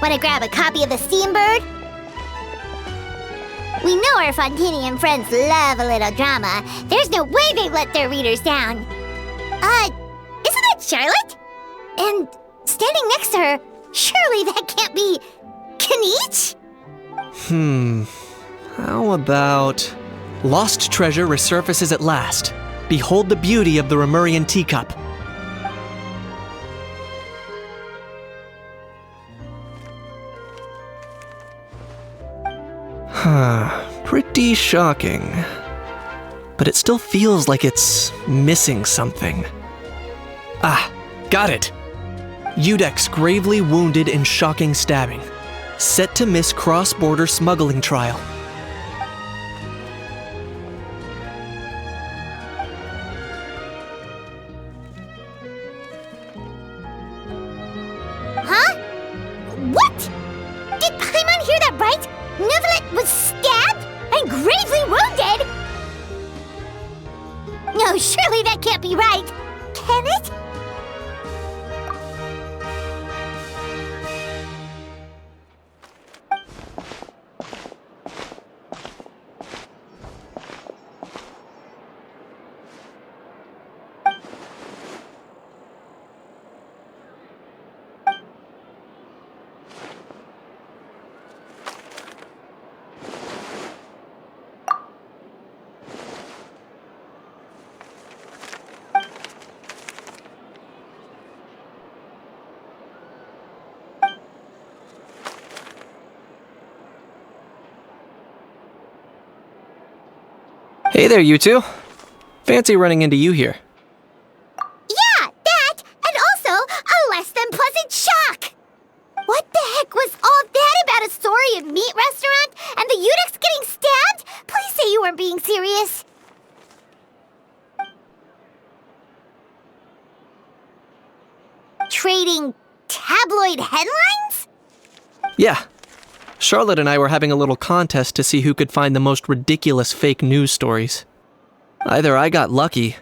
Wanna grab a copy of the Steambird? We know our Fontainian friends love a little drama. There's no way they'd let their readers down. Isn't that Charlotte? And standing next to her, surely that can't be Kinich? How about... Lost treasure resurfaces at last. Behold the beauty of the Remurian teacup. Pretty shocking. But it still feels like it's missing something. Ah, got it! Udex gravely wounded in shocking stabbing. Set to miss cross-border smuggling trial. Huh? What? Did Paimon hear that right? Neuvillette was stabbed and gravely wounded? No, surely that can't be right. Can it? Hey there, you two. Fancy running into you here. Yeah, that, and also a less than pleasant shock. What the heck was all that about a Saurian meat restaurant and the Udex getting stabbed? Please say you weren't being serious. Trading tabloid headlines? Yeah. Charlotte and I were having a little contest to see who could find the most ridiculous fake news stories. Either I got lucky,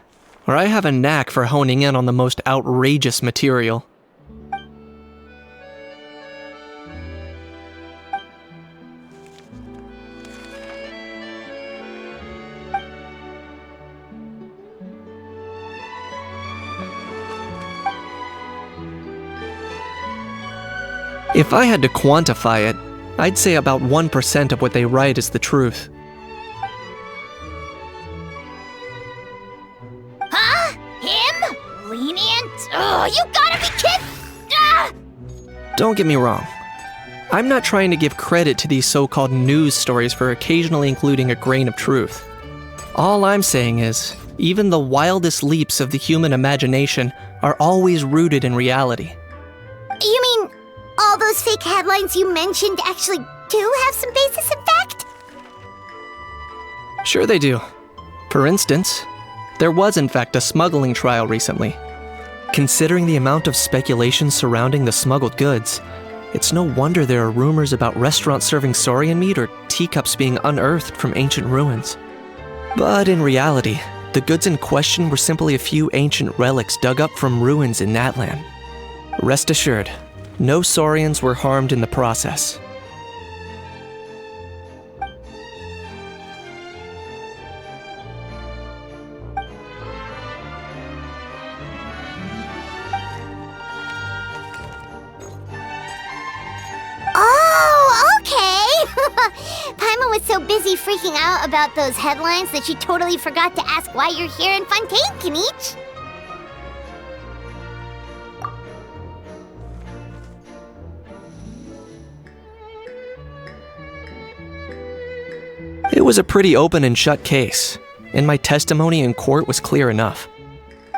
or I have a knack for honing in on the most outrageous material. If I had to quantify it, I'd say about 1% of what they write is the truth. Huh? Him? Lenient? Oh, you gotta be kidding! Ah! Don't get me wrong. I'm not trying to give credit to these so-called news stories for occasionally including a grain of truth. All I'm saying is, even the wildest leaps of the human imagination are always rooted in reality. You mean all those fake headlines you mentioned actually do have some basis in fact? Sure they do. For instance, there was in fact a smuggling trial recently. Considering the amount of speculation surrounding the smuggled goods, it's no wonder there are rumors about restaurants serving saurian meat or teacups being unearthed from ancient ruins. But in reality, the goods in question were simply a few ancient relics dug up from ruins in Natlan. Rest assured, no saurians were harmed in the process. Oh, okay! Paimon was so busy freaking out about those headlines that she totally forgot to ask why you're here in Fontaine, Kinich. It was a pretty open and shut case, and my testimony in court was clear enough.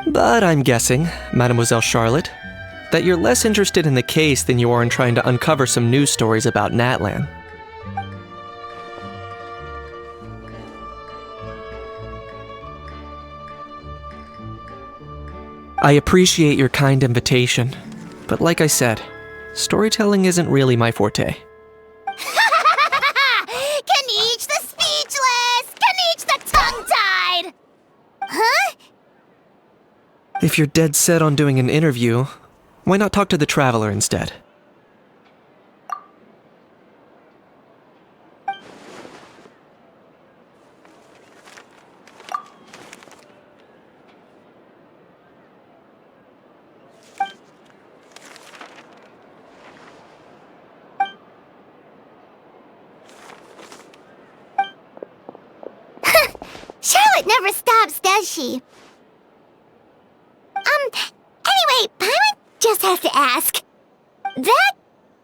But I'm guessing, Mademoiselle Charlotte, that you're less interested in the case than you are in trying to uncover some news stories about Natlan. I appreciate your kind invitation, but like I said, storytelling isn't really my forte. Kinich the speechless! Kinich the tongue-tied! Huh? If you're dead set on doing an interview, why not talk to the Traveler instead? Charlotte never stops, does she? Anyway, Paimon just has to ask. That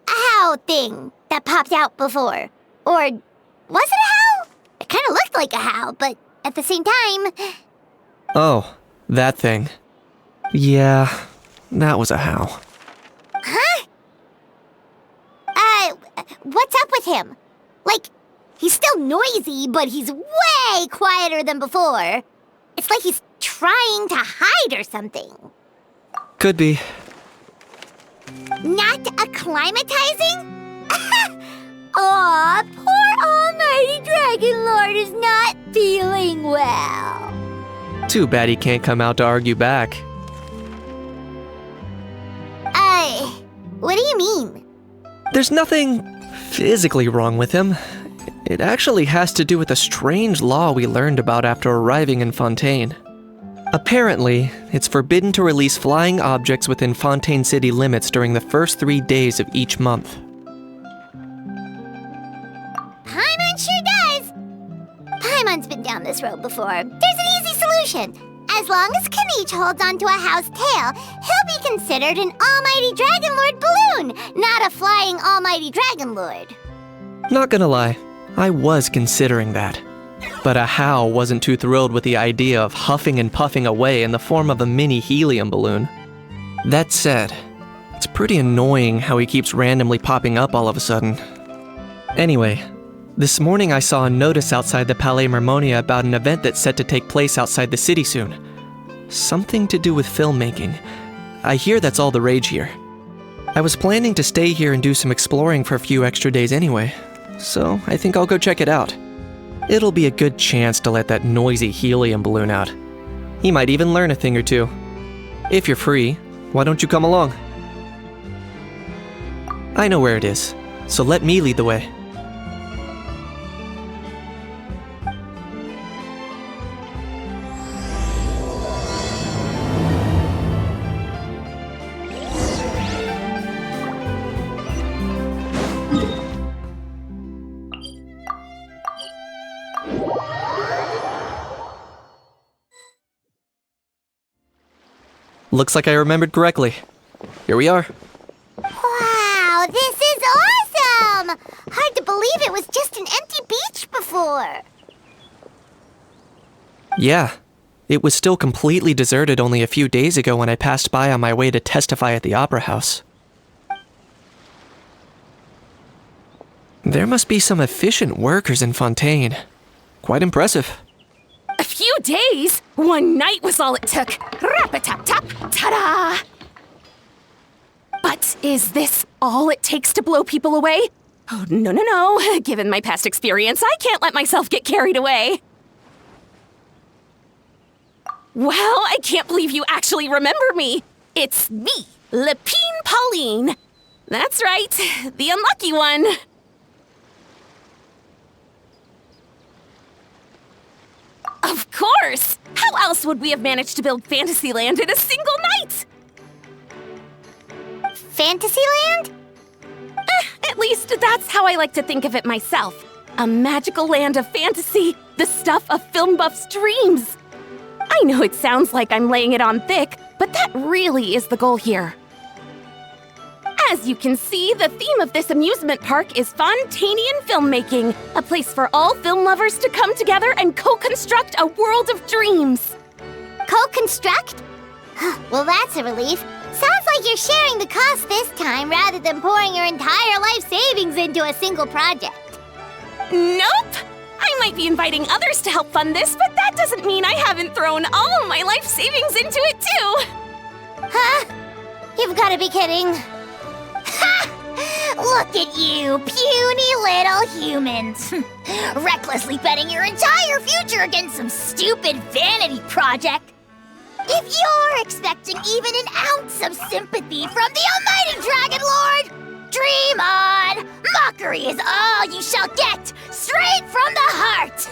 owl thing that popped out before, or was it a howl? It kind of looked like a howl, but at the same time... Oh, that thing. Yeah, that was a howl. Huh? What's up with him? Like, he's still noisy, but he's way quieter than before. It's like he's trying to hide or something. Could be. Not acclimatizing? Aw, poor Almighty Dragon Lord is not feeling well. Too bad he can't come out to argue back. What do you mean? There's nothing physically wrong with him. It actually has to do with a strange law we learned about after arriving in Fontaine. Apparently, it's forbidden to release flying objects within Fontaine city limits during the first 3 days of each month. Paimon sure does. Paimon's been down this road before. There's an easy solution. As long as Kinich holds onto a house tail, he'll be considered an Almighty Dragon Lord balloon, not a flying Almighty Dragon Lord. Not gonna lie, I was considering that. But Ajaw wasn't too thrilled with the idea of huffing and puffing away in the form of a mini helium balloon. That said, it's pretty annoying how he keeps randomly popping up all of a sudden. Anyway, this morning I saw a notice outside the Palais Mermonia about an event that's set to take place outside the city soon. Something to do with filmmaking. I hear that's all the rage here. I was planning to stay here and do some exploring for a few extra days anyway, so I think I'll go check it out. It'll be a good chance to let that noisy helium balloon out. He might even learn a thing or two. If you're free, why don't you come along? I know where it is, so let me lead the way. Looks like I remembered correctly. Here we are. Wow, this is awesome! Hard to believe it was just an empty beach before. Yeah, it was still completely deserted only a few days ago when I passed by on my way to testify at the Opera House. There must be some efficient workers in Fontaine. Quite impressive. A few days? One night was all it took. Rap-a-tap-tap, ta-da! But is this all it takes to blow people away? Oh, no. Given my past experience, I can't let myself get carried away. Well, I can't believe you actually remember me. It's me, Lapine Pauline. That's right, the unlucky one. Of course! How else would we have managed to build Fantasyland in a single night? Fantasyland? At least that's how I like to think of it myself. A magical land of fantasy, the stuff of film buffs' dreams. I know it sounds like I'm laying it on thick, but that really is the goal here. As you can see, the theme of this amusement park is Fontainian filmmaking, a place for all film lovers to come together and co-construct a world of dreams. Co-construct? Well, that's a relief. Sounds like you're sharing the cost this time rather than pouring your entire life savings into a single project. Nope! I might be inviting others to help fund this, but that doesn't mean I haven't thrown all of my life savings into it too! Huh? You've got to be kidding. Ha! Look at you, puny little humans. Recklessly betting your entire future against some stupid vanity project. If you're expecting even an ounce of sympathy from the Almighty Dragon Lord, dream on! Mockery is all you shall get, straight from the heart!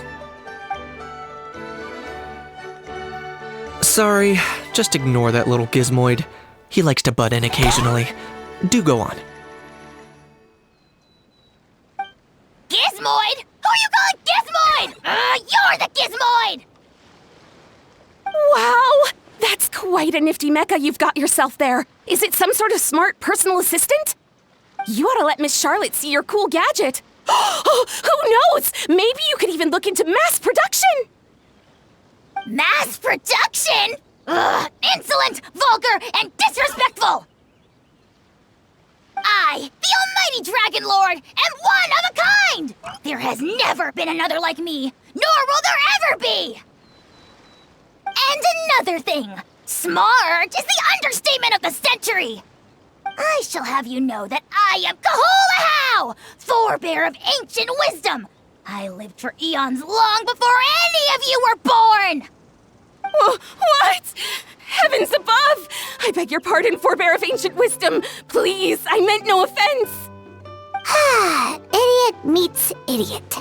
Sorry, just ignore that little gizmoid. He likes to butt in occasionally. Do go on. Gizmoid? Who you calling Gizmoid? You're the Gizmoid! quite a nifty mecha you've got yourself there. Is it some sort of smart personal assistant? You ought to let Miss Charlotte see your cool gadget. Oh, who knows? Maybe you could even look into mass production. Mass production? Ugh, insolent, vulgar, and disrespectful! I, the almighty Dragon Lord, am one of a kind! There has never been another like me, nor will there ever be! And another thing, smart is the understatement of the century! I shall have you know that I am Kahulahau, forebear of ancient wisdom! I lived for eons long before any of you were born! What? Heavens above! I beg your pardon, forebear of ancient wisdom. Please, I meant no offense. Idiot meets idiot.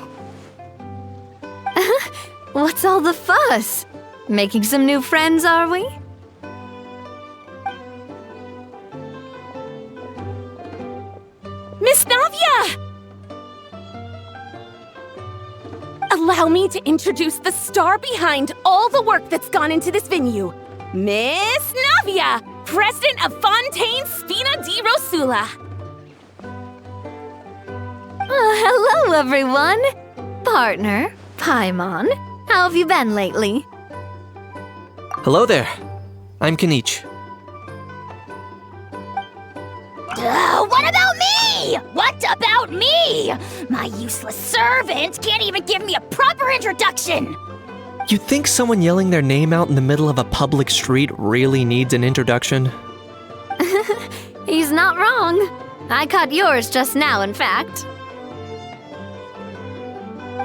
What's all the fuss? Making some new friends, are we? Miss Navia! Allow me to introduce the star behind all the work that's gone into this venue. Miss Navia, president of Fontaine Spina di Rosula. Hello, everyone. Partner, Paimon, how have you been lately? Hello there. I'm Kinich. What about me? What about me? My useless servant can't even give me a proper introduction. You think someone yelling their name out in the middle of a public street really needs an introduction? He's not wrong. I caught yours just now, in fact.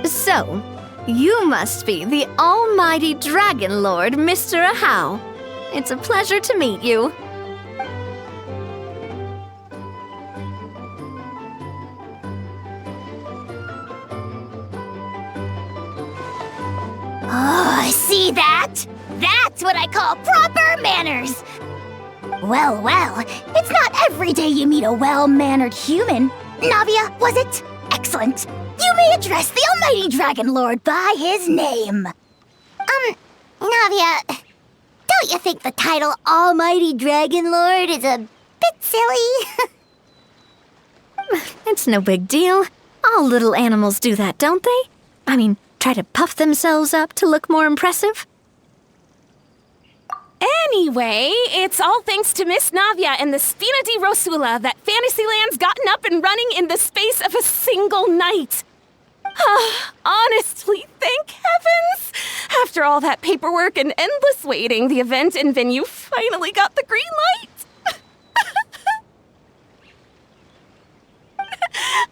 So, you must be the almighty Dragon Lord, Mr. Ajaw. It's a pleasure to meet you. Oh, see that? That's what I call proper manners. Well, it's not every day you meet a well-mannered human. Navia, was it? Excellent. You may address the almighty Dragon Lord by his name. Navia, don't you think the title Almighty Dragon Lord is a bit silly? It's no big deal. All little animals do that, don't they? I mean, try to puff themselves up to look more impressive. Anyway, it's all thanks to Miss Navia and the Spina di Rosula that Fantasyland's gotten up and running in the space of a single night. Honestly, thank heavens! After all that paperwork and endless waiting, the event and venue finally got the green light.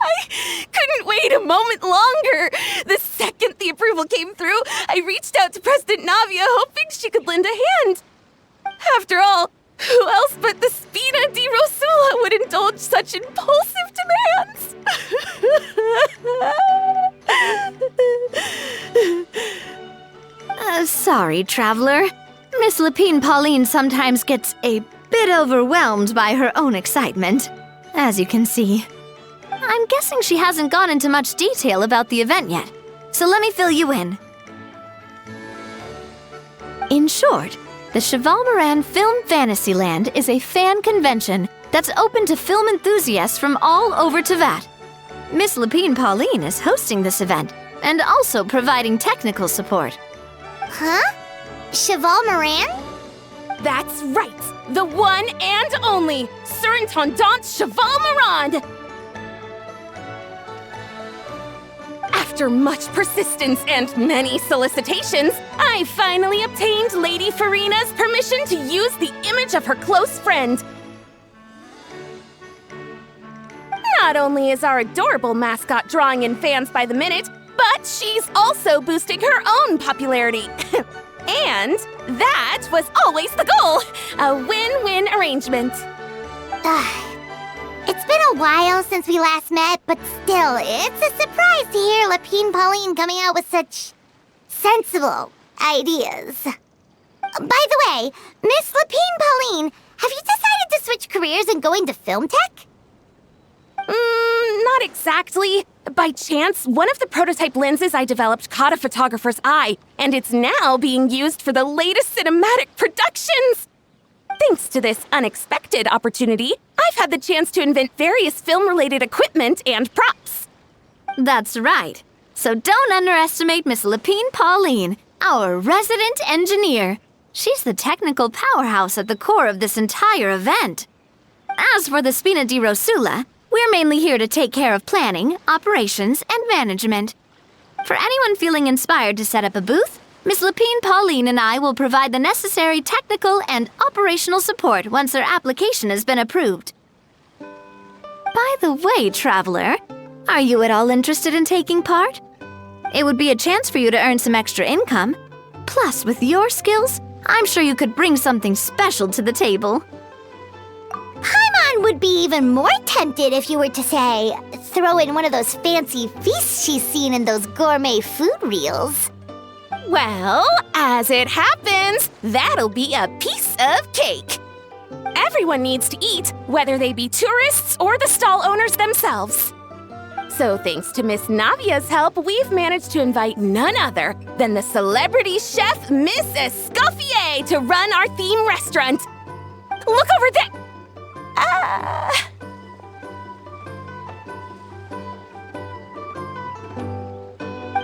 I couldn't wait a moment longer. The second the approval came through, I reached out to President Navia, hoping she could lend a hand. After all, who else but the Spina di Rosula would indulge such impulsive demands? Sorry, traveler. Miss Lapine Pauline sometimes gets a bit overwhelmed by her own excitement, as you can see. I'm guessing she hasn't gone into much detail about the event yet, so let me fill you in. In short, the Cheval Moran Film Fantasyland is a fan convention that's open to film enthusiasts from all over Teyvat. Miss Lapine Pauline is hosting this event and also providing technical support. Huh? Cheval Moran? That's right, the one and only Surintendant Cheval Moran! After much persistence and many solicitations, I finally obtained Lady Farina's permission to use the image of her close friend. Not only is our adorable mascot drawing in fans by the minute, but she's also boosting her own popularity. And that was always the goal, a win-win arrangement. It's been a while since we last met, but still, it's a surprise to hear Lapine Pauline coming out with such sensible ideas. By the way, Miss Lapine Pauline, have you decided to switch careers and go into film tech? Not exactly. By chance, one of the prototype lenses I developed caught a photographer's eye, and it's now being used for the latest cinematic productions. Thanks to this unexpected opportunity, I've had the chance to invent various film-related equipment and props. That's right. So don't underestimate Miss Lapine Pauline, our resident engineer. She's the technical powerhouse at the core of this entire event. As for the Spina di Rosula, we're mainly here to take care of planning, operations, and management. For anyone feeling inspired to set up a booth, Miss Lapine Pauline and I will provide the necessary technical and operational support once their application has been approved. By the way, traveler, are you at all interested in taking part? It would be a chance for you to earn some extra income. Plus, with your skills, I'm sure you could bring something special to the table. Paimon would be even more tempted if you were to, say, throw in one of those fancy feasts she's seen in those gourmet food reels. Well, as it happens, that'll be a piece of cake. Everyone needs to eat, whether they be tourists or the stall owners themselves. So thanks to Miss Navia's help, we've managed to invite none other than the celebrity chef, Miss Escoffier, to run our theme restaurant. Look over there!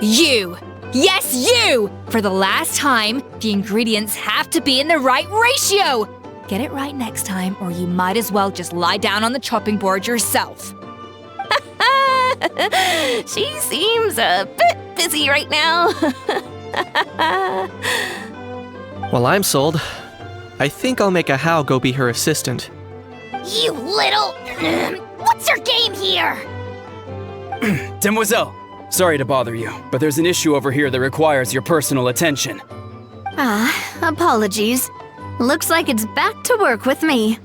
You! Yes, you! For the last time, the ingredients have to be in the right ratio! Get it right next time, or you might as well just lie down on the chopping board yourself. She seems a bit busy right now. Well, I'm sold. I think I'll make Ajaw go be her assistant. You little... What's your game here? Demoiselle, sorry to bother you, but there's an issue over here that requires your personal attention. Apologies. Looks like it's back to work with me.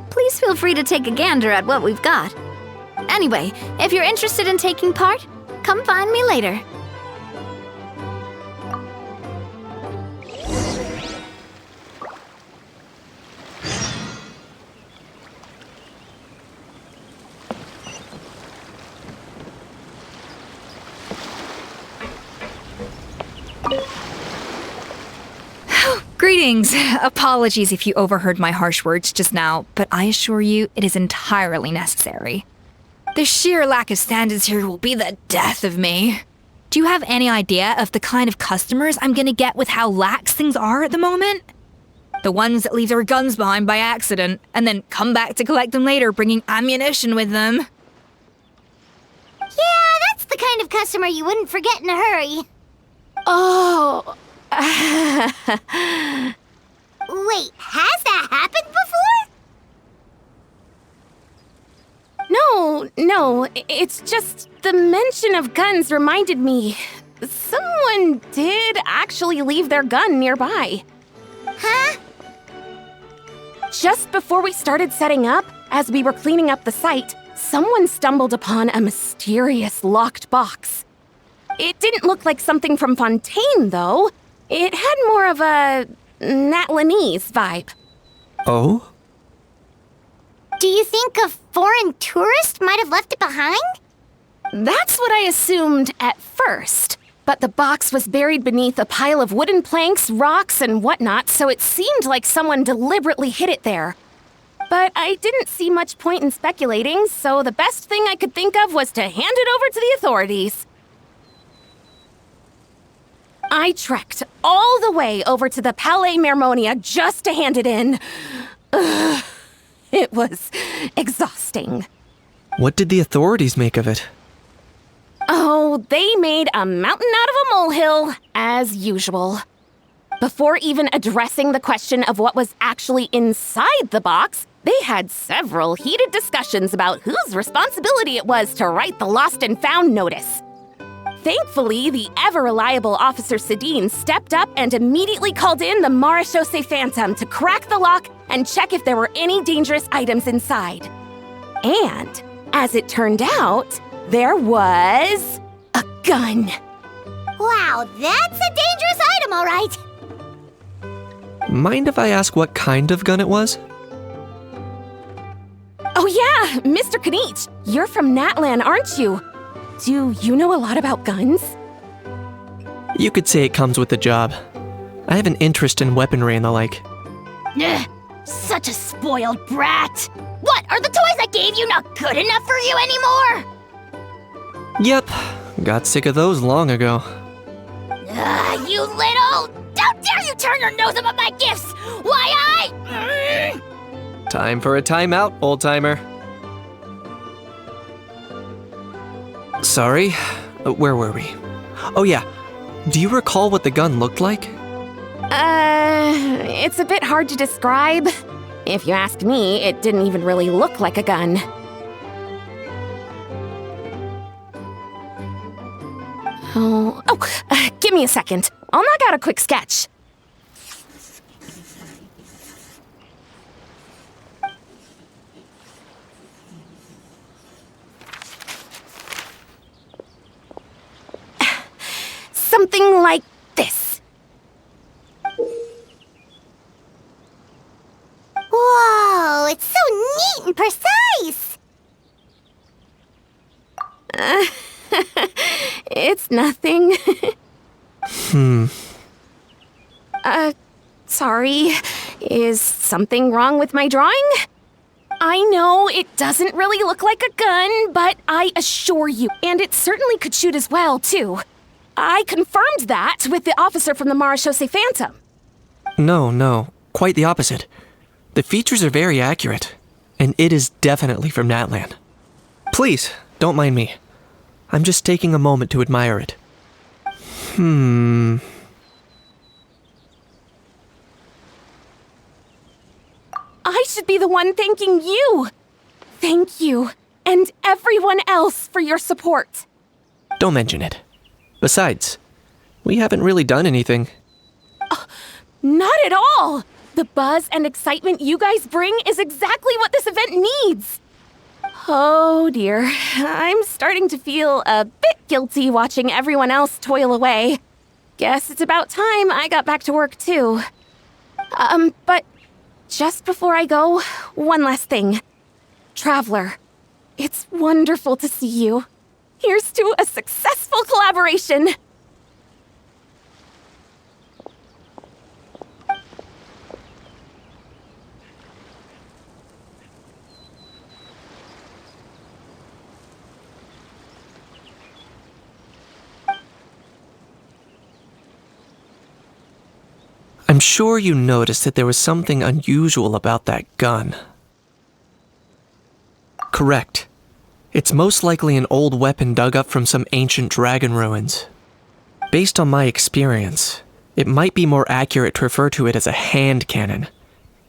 Please feel free to take a gander at what we've got. Anyway, if you're interested in taking part, come find me later. Greetings. Apologies if you overheard my harsh words just now, but I assure you it is entirely necessary. The sheer lack of standards here will be the death of me. Do you have any idea of the kind of customers I'm gonna get with how lax things are at the moment? The ones that leave their guns behind by accident and then come back to collect them later bringing ammunition with them. Yeah, that's the kind of customer you wouldn't forget in a hurry. Oh. Wait, has that happened before? No, it's just the mention of guns reminded me. Someone did actually leave their gun nearby. Huh? Just before we started setting up, as we were cleaning up the site, someone stumbled upon a mysterious locked box. It didn't look like something from Fontaine, though. It had more of a Natlanese vibe. Oh? Do you think a foreign tourist might have left it behind? That's what I assumed at first. But the box was buried beneath a pile of wooden planks, rocks, and whatnot, so it seemed like someone deliberately hid it there. But I didn't see much point in speculating, so the best thing I could think of was to hand it over to the authorities. I trekked all the way over to the Palais Mermonia just to hand it in. Ugh, it was exhausting. What did the authorities make of it? Oh, they made a mountain out of a molehill, as usual. Before even addressing the question of what was actually inside the box, they had several heated discussions about whose responsibility it was to write the lost and found notice. Thankfully, the ever-reliable Officer Sedine stepped up and immediately called in the Marechaussee Phantom to crack the lock and check if there were any dangerous items inside. And, as it turned out, there was a gun. Wow, that's a dangerous item, all right. Mind if I ask what kind of gun it was? Oh yeah, Mr. Kinich, you're from Natlan, aren't you? Do you know a lot about guns? You could say it comes with the job. I have an interest in weaponry and the like. Such a spoiled brat! What, are the toys I gave you not good enough for you anymore? Yep, got sick of those long ago. You little... How dare you turn your nose up at my gifts! Why Time for a timeout, old-timer. Sorry, where were we? Oh yeah, do you recall what the gun looked like? It's a bit hard to describe. If you ask me, it didn't even really look like a gun. Give me a second. I'll knock out a quick sketch. Something like this. Whoa, it's so neat and precise! It's nothing. Sorry. Is something wrong with my drawing? I know it doesn't really look like a gun, but I assure you, and it certainly could shoot as well, too. I confirmed that with the officer from the Marechaussee Phantom. No, quite the opposite. The features are very accurate, and it is definitely from Natlan. Please, don't mind me. I'm just taking a moment to admire it. I should be the one thanking you. Thank you, and everyone else for your support. Don't mention it. Besides, we haven't really done anything. Not at all! The buzz and excitement you guys bring is exactly what this event needs! Oh dear, I'm starting to feel a bit guilty watching everyone else toil away. Guess it's about time I got back to work too. But just before I go, one last thing. Traveler, it's wonderful to see you. Here's to a successful collaboration! I'm sure you noticed that there was something unusual about that gun. Correct. It's most likely an old weapon dug up from some ancient dragon ruins. Based on my experience, it might be more accurate to refer to it as a hand cannon,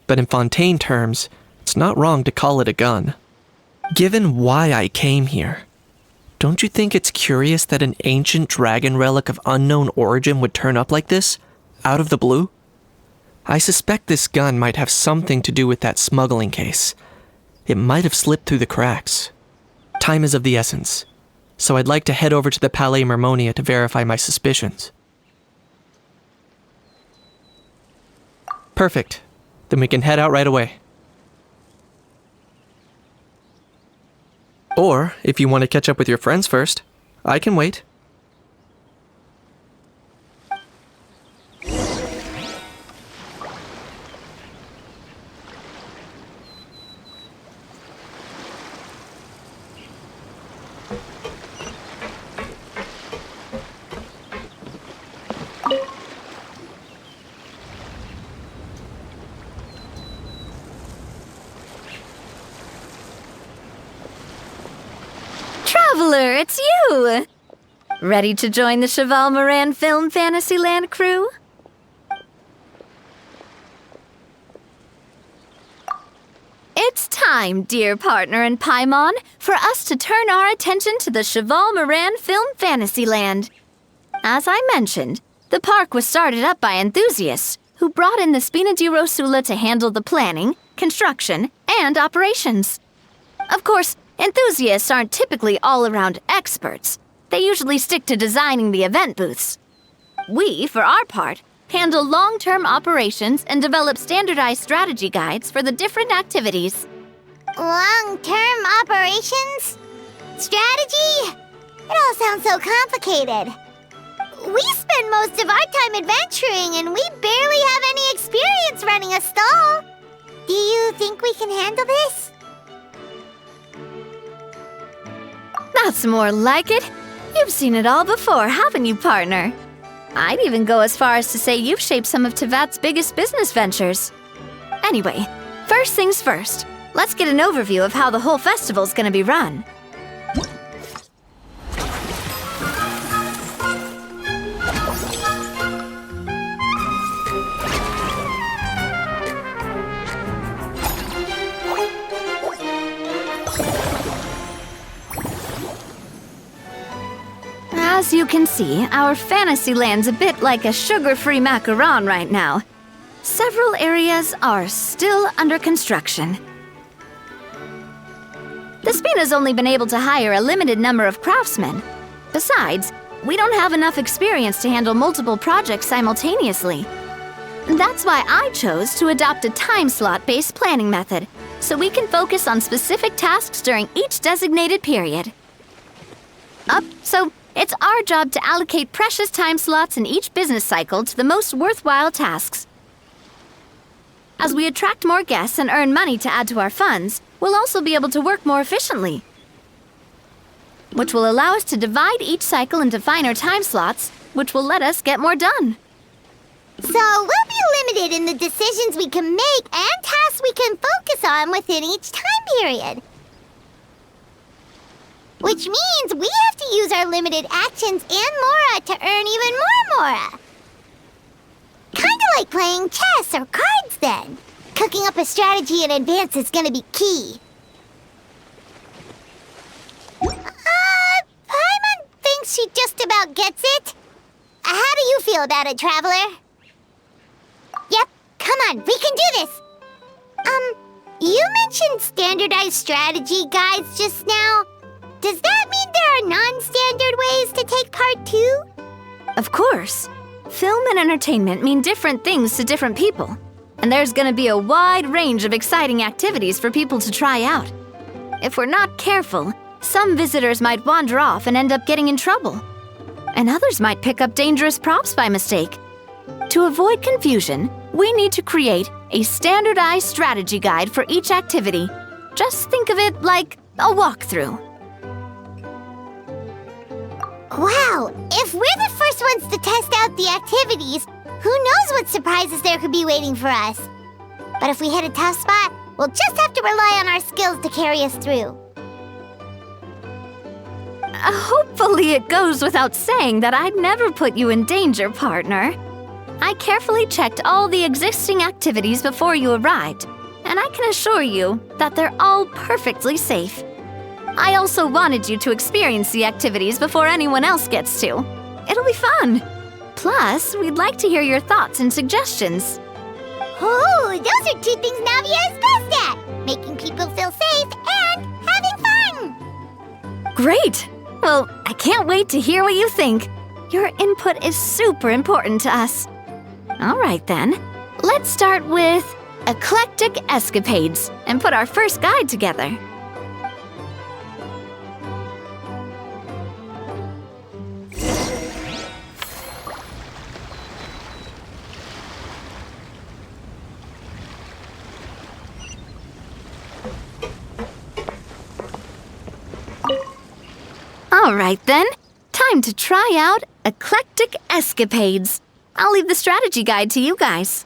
but in Fontaine terms, it's not wrong to call it a gun. Given why I came here, don't you think it's curious that an ancient dragon relic of unknown origin would turn up like this, out of the blue? I suspect this gun might have something to do with that smuggling case. It might have slipped through the cracks. Time is of the essence, so I'd like to head over to the Palais Mermonia to verify my suspicions. Perfect. Then we can head out right away. Or, if you want to catch up with your friends first, I can wait. Traveler, it's you! Ready to join the Cheval Moran Film Fantasyland crew? It's time, dear partner in Paimon, for us to turn our attention to the Cheval Moran Film Fantasyland. As I mentioned, the park was started up by enthusiasts who brought in the Spina di Rosula to handle the planning, construction, and operations. Of course, enthusiasts aren't typically all-around experts. They usually stick to designing the event booths. We, for our part, handle long-term operations and develop standardized strategy guides for the different activities. Long-term operations? Strategy? It all sounds so complicated. We spend most of our time adventuring and we barely have any experience running a stall. Do you think we can handle this? That's more like it. You've seen it all before, haven't you, partner? I'd even go as far as to say you've shaped some of Tevat's biggest business ventures. Anyway, first things first. Let's get an overview of how the whole festival's gonna be run. As you can see, our Fantasyland's a bit like a sugar-free macaron right now. Several areas are still under construction. The Spina's only been able to hire a limited number of craftsmen. Besides, we don't have enough experience to handle multiple projects simultaneously. That's why I chose to adopt a time slot-based planning method, so we can focus on specific tasks during each designated period. So it's our job to allocate precious time slots in each business cycle to the most worthwhile tasks. As we attract more guests and earn money to add to our funds, we'll also be able to work more efficiently, which will allow us to divide each cycle into finer time slots, which will let us get more done. So we'll be limited in the decisions we can make and tasks we can focus on within each time period. Which means we have to use our limited actions and Mora to earn even more Mora. Kinda like playing chess or cards then. Cooking up a strategy in advance is gonna be key. Paimon thinks she just about gets it. How do you feel about it, Traveler? Yep, come on, we can do this. You mentioned standardized strategy guides just now. Does that mean there are non-standard ways to take part too? Of course. Film and entertainment mean different things to different people. And there's gonna be a wide range of exciting activities for people to try out. If we're not careful, some visitors might wander off and end up getting in trouble. And others might pick up dangerous props by mistake. To avoid confusion, we need to create a standardized strategy guide for each activity. Just think of it like a walkthrough. Wow, if we're the first ones to test out the activities, who knows what surprises there could be waiting for us? But if we hit a tough spot, we'll just have to rely on our skills to carry us through. Hopefully it goes without saying that I'd never put you in danger, partner. I carefully checked all the existing activities before you arrived, and I can assure you that they're all perfectly safe. I also wanted you to experience the activities before anyone else gets to. It'll be fun. Plus, we'd like to hear your thoughts and suggestions. Oh, those are two things Navia is best at. Making people feel safe and having fun. Great! Well, I can't wait to hear what you think. Your input is super important to us. All right then, let's start with Eclectic Escapades and put our first guide together. All right then, time to try out Eclectic Escapades. I'll leave the strategy guide to you guys.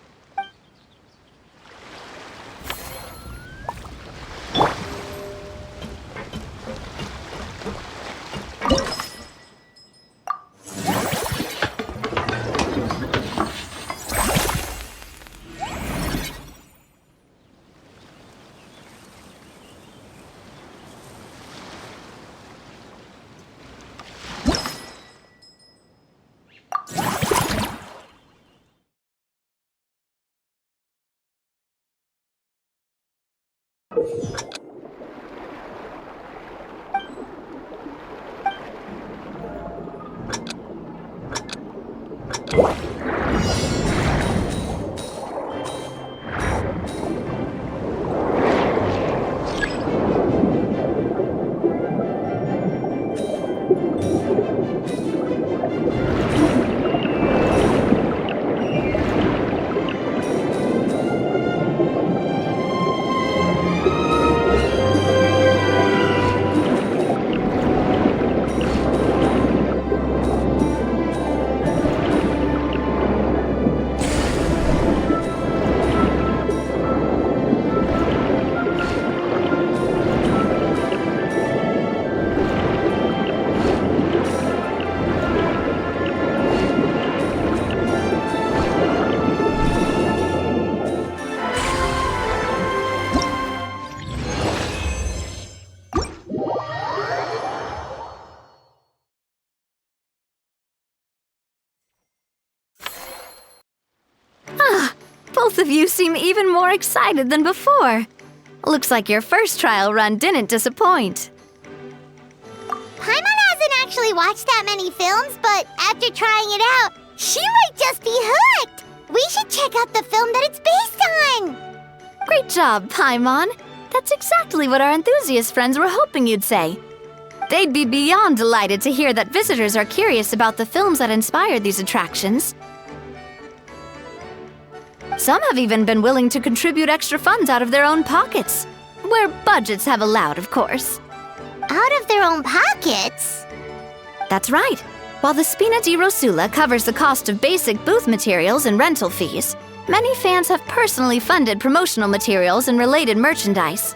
Both of you seem even more excited than before. Looks like your first trial run didn't disappoint. Paimon hasn't actually watched that many films, but after trying it out, she might just be hooked! We should check out the film that it's based on! Great job, Paimon. That's exactly what our enthusiast friends were hoping you'd say. They'd be beyond delighted to hear that visitors are curious about the films that inspired these attractions. Some have even been willing to contribute extra funds out of their own pockets. Where budgets have allowed, of course. Out of their own pockets? That's right. While the Spina di Rosula covers the cost of basic booth materials and rental fees, many fans have personally funded promotional materials and related merchandise.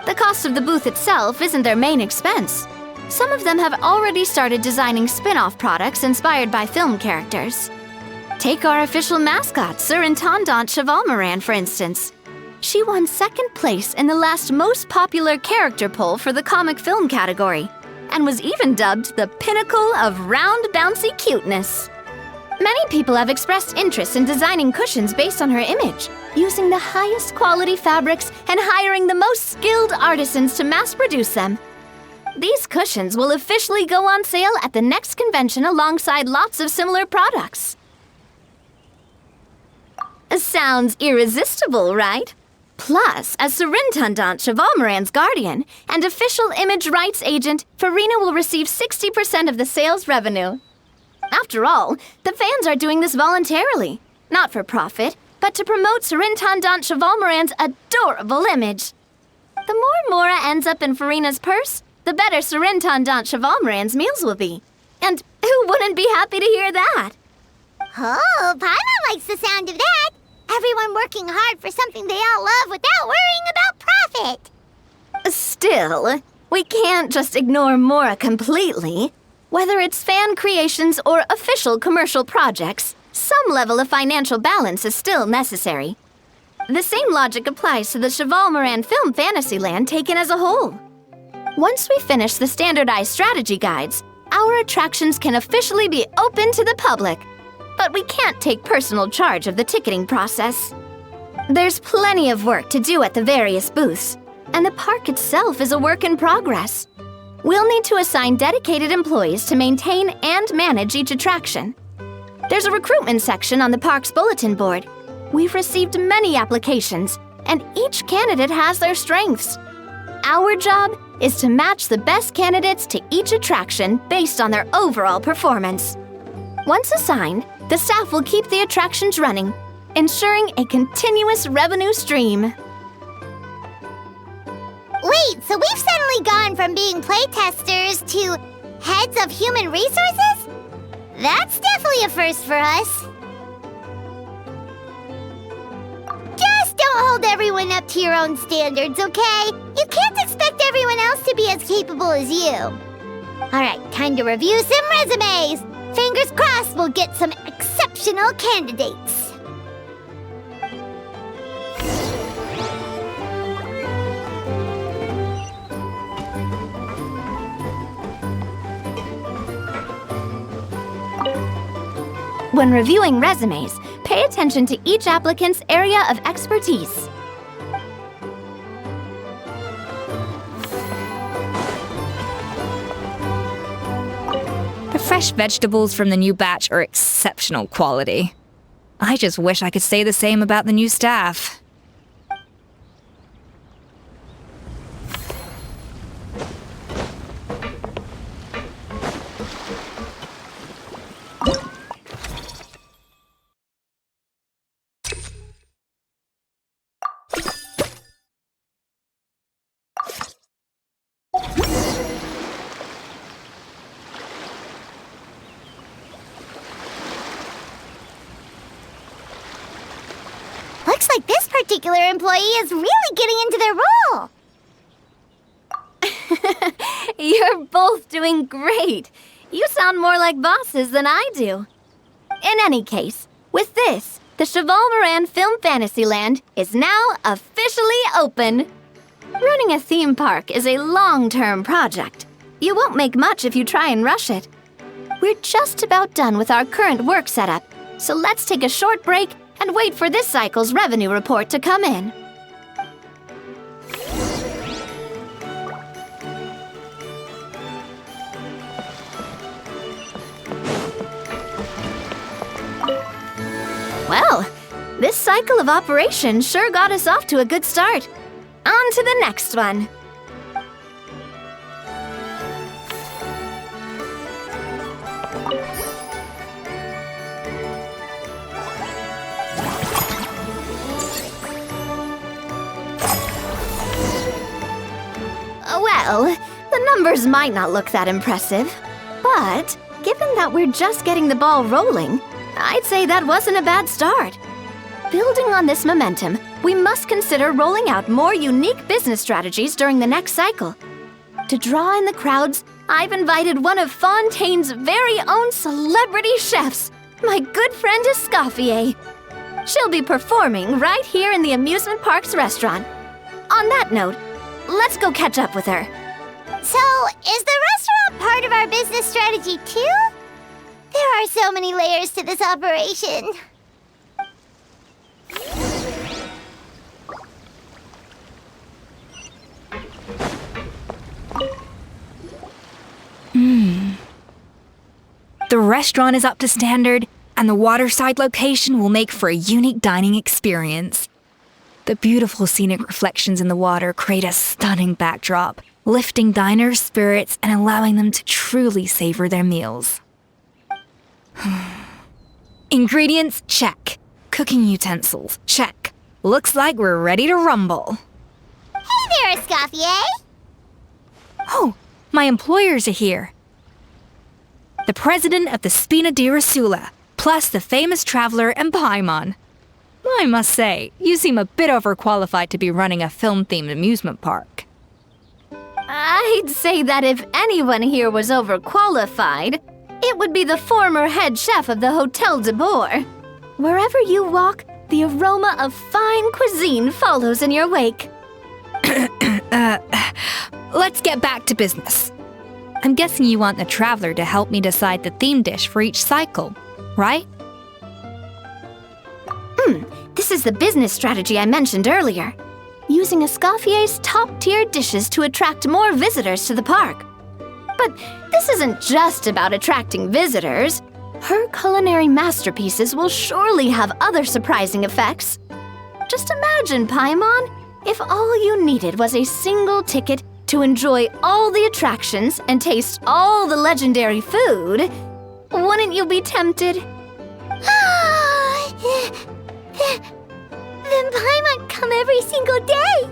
The cost of the booth itself isn't their main expense. Some of them have already started designing spin-off products inspired by film characters. Take our official mascot, Surintendant Chevalmoran, for instance. She won second place in the last most popular character poll for the comic film category, and was even dubbed the pinnacle of round, bouncy cuteness. Many people have expressed interest in designing cushions based on her image, using the highest quality fabrics and hiring the most skilled artisans to mass produce them. These cushions will officially go on sale at the next convention alongside lots of similar products. Sounds irresistible, right? Plus, as Surintendant Chevalmoran's guardian and official image rights agent, Farina will receive 60% of the sales revenue. After all, the fans are doing this voluntarily, not for profit, but to promote Surintendant Chevalmoran's adorable image. The more Mora ends up in Farina's purse, the better Surintendant Chevalmoran's meals will be. And who wouldn't be happy to hear that? Oh, Paimon likes the sound of that! Everyone working hard for something they all love without worrying about profit! Still, we can't just ignore Mora completely. Whether it's fan creations or official commercial projects, some level of financial balance is still necessary. The same logic applies to the Chevalmoran Film Fantasyland taken as a whole. Once we finish the standardized strategy guides, our attractions can officially be open to the public. But we can't take personal charge of the ticketing process. There's plenty of work to do at the various booths, and the park itself is a work in progress. We'll need to assign dedicated employees to maintain and manage each attraction. There's a recruitment section on the park's bulletin board. We've received many applications, and each candidate has their strengths. Our job is to match the best candidates to each attraction based on their overall performance. Once assigned, the staff will keep the attractions running, ensuring a continuous revenue stream. Wait, so we've suddenly gone from being playtesters to heads of human resources? That's definitely a first for us. Just don't hold everyone up to your own standards, okay? You can't expect everyone else to be as capable as you. Alright, time to review some resumes. Fingers crossed we'll get some exceptional candidates. When reviewing resumes, pay attention to each applicant's area of expertise. The fresh vegetables from the new batch are exceptional quality. I just wish I could say the same about the new staff. Looks like this particular employee is really getting into their role. You're both doing great. You sound more like bosses than I do. In any case, with this, the Chevalmoran Film Fantasyland is now officially open. Running a theme park is a long-term project. You won't make much if you try and rush it. We're just about done with our current work setup, so let's take a short break and wait for this cycle's revenue report to come in. Well, this cycle of operation sure got us off to a good start. On to the next one. Well, the numbers might not look that impressive, but given that we're just getting the ball rolling, I'd say that wasn't a bad start. Building on this momentum, we must consider rolling out more unique business strategies during the next cycle. To draw in the crowds, I've invited one of Fontaine's very own celebrity chefs, my good friend Escoffier. She'll be performing right here in the amusement park's restaurant. On that note, let's go catch up with her. So, is the restaurant part of our business strategy too? There are so many layers to this operation. The restaurant is up to standard, and the waterside location will make for a unique dining experience. The beautiful scenic reflections in the water create a stunning backdrop, lifting diners' spirits and allowing them to truly savor their meals. Ingredients, check. Cooking utensils, check. Looks like we're ready to rumble. Hey there, Escoffier! Oh, my employers are here. The president of the Spina di Rasula, plus the famous traveler and Paimon. I must say, you seem a bit overqualified to be running a film-themed amusement park. I'd say that if anyone here was overqualified, it would be the former head chef of the Hotel de Boer. Wherever you walk, the aroma of fine cuisine follows in your wake. Let's get back to business. I'm guessing you want the traveler to help me decide the theme dish for each cycle, right? This is the business strategy I mentioned earlier. Using Escoffier's top-tier dishes to attract more visitors to the park. But this isn't just about attracting visitors. Her culinary masterpieces will surely have other surprising effects. Just imagine, Paimon, if all you needed was a single ticket to enjoy all the attractions and taste all the legendary food. Wouldn't you be tempted? Then Paimon come every single day!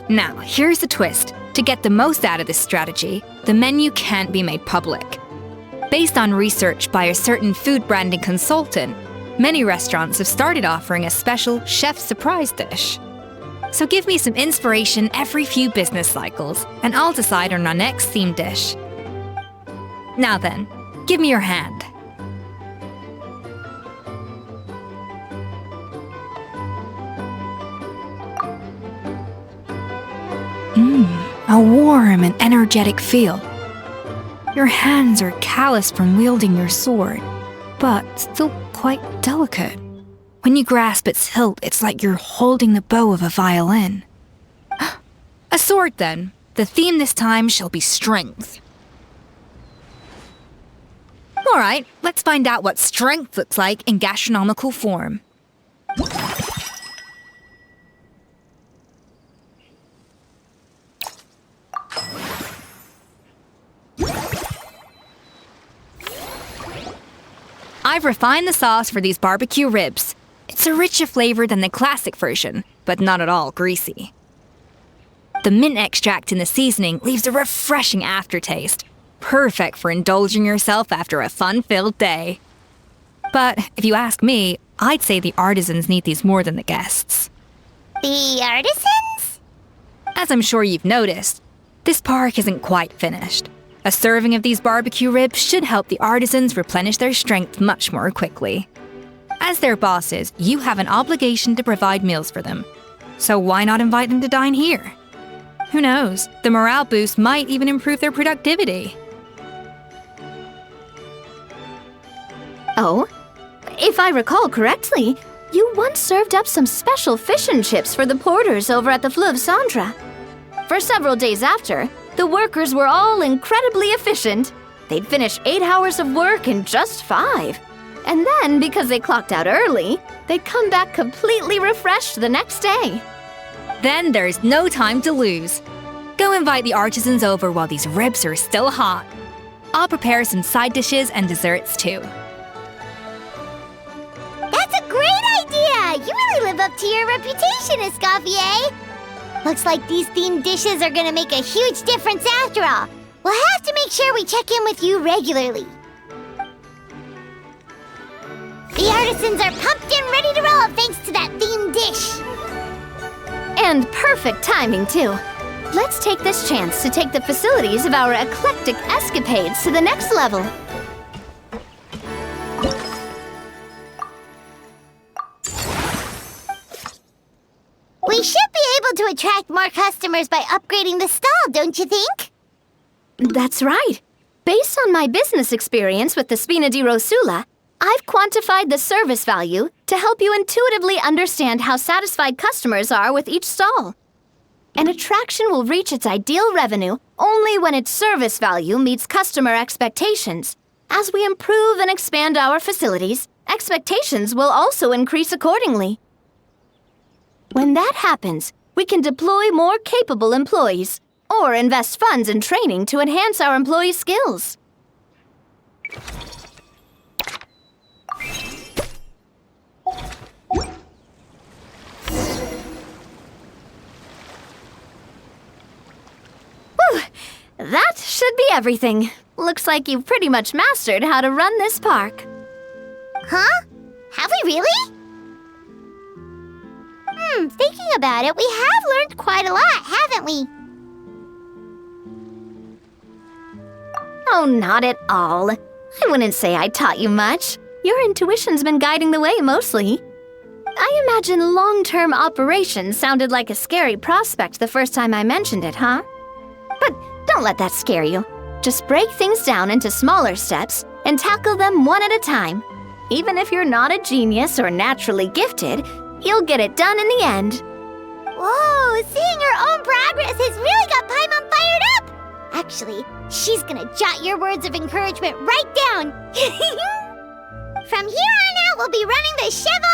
Now, here's the twist. To get the most out of this strategy, the menu can't be made public. Based on research by a certain food branding consultant, many restaurants have started offering a special chef surprise dish. So give me some inspiration every few business cycles, and I'll decide on our next theme dish. Now then, give me your hand. A warm and energetic feel. Your hands are calloused from wielding your sword, but still quite delicate. When you grasp its hilt, it's like you're holding the bow of a violin. A sword, then. The theme this time shall be strength. All right, let's find out what strength looks like in gastronomical form. I've refined the sauce for these barbecue ribs. It's a richer flavor than the classic version, but not at all greasy. The mint extract in the seasoning leaves a refreshing aftertaste, perfect for indulging yourself after a fun-filled day. But if you ask me, I'd say the artisans need these more than the guests. The artisans? As I'm sure you've noticed, this park isn't quite finished. A serving of these barbecue ribs should help the artisans replenish their strength much more quickly. As their bosses, you have an obligation to provide meals for them. So why not invite them to dine here? Who knows, the morale boost might even improve their productivity. Oh, If I recall correctly, you once served up some special fish and chips for the porters over at the Fleuve Centre. For several days after, the workers were all incredibly efficient. They'd finish 8 hours of work in just 5. And then, because they clocked out early, they'd come back completely refreshed the next day. Then there's no time to lose. Go invite the artisans over while these ribs are still hot. I'll prepare some side dishes and desserts too. That's a great idea! You really live up to your reputation, Escoffier! Looks like these themed dishes are gonna make a huge difference after all. We'll have to make sure we check in with you regularly. The artisans are pumped and ready to roll thanks to that themed dish. And perfect timing, too. Let's take this chance to take the facilities of our eclectic escapades to the next level. We should be able to attract more customers by upgrading the stall, don't you think? That's right. Based on my business experience with the Spina di Rosula, I've quantified the service value to help you intuitively understand how satisfied customers are with each stall. An attraction will reach its ideal revenue only when its service value meets customer expectations. As we improve and expand our facilities, expectations will also increase accordingly. When that happens, we can deploy more capable employees or invest funds in training to enhance our employees' skills. That should be everything. Looks like you've pretty much mastered how to run this park. Huh? Have we really? Thinking about it, we have learned quite a lot, haven't we? Oh, not at all. I wouldn't say I taught you much. Your intuition's been guiding the way mostly. I imagine long-term operations sounded like a scary prospect the first time I mentioned it, huh? But don't let that scare you. Just break things down into smaller steps and tackle them one at a time. Even if you're not a genius or naturally gifted, you'll get it done in the end. Whoa, seeing her own progress has really got Paimon fired up! Actually, she's gonna jot your words of encouragement right down. From here on out, we'll be running the Chevalier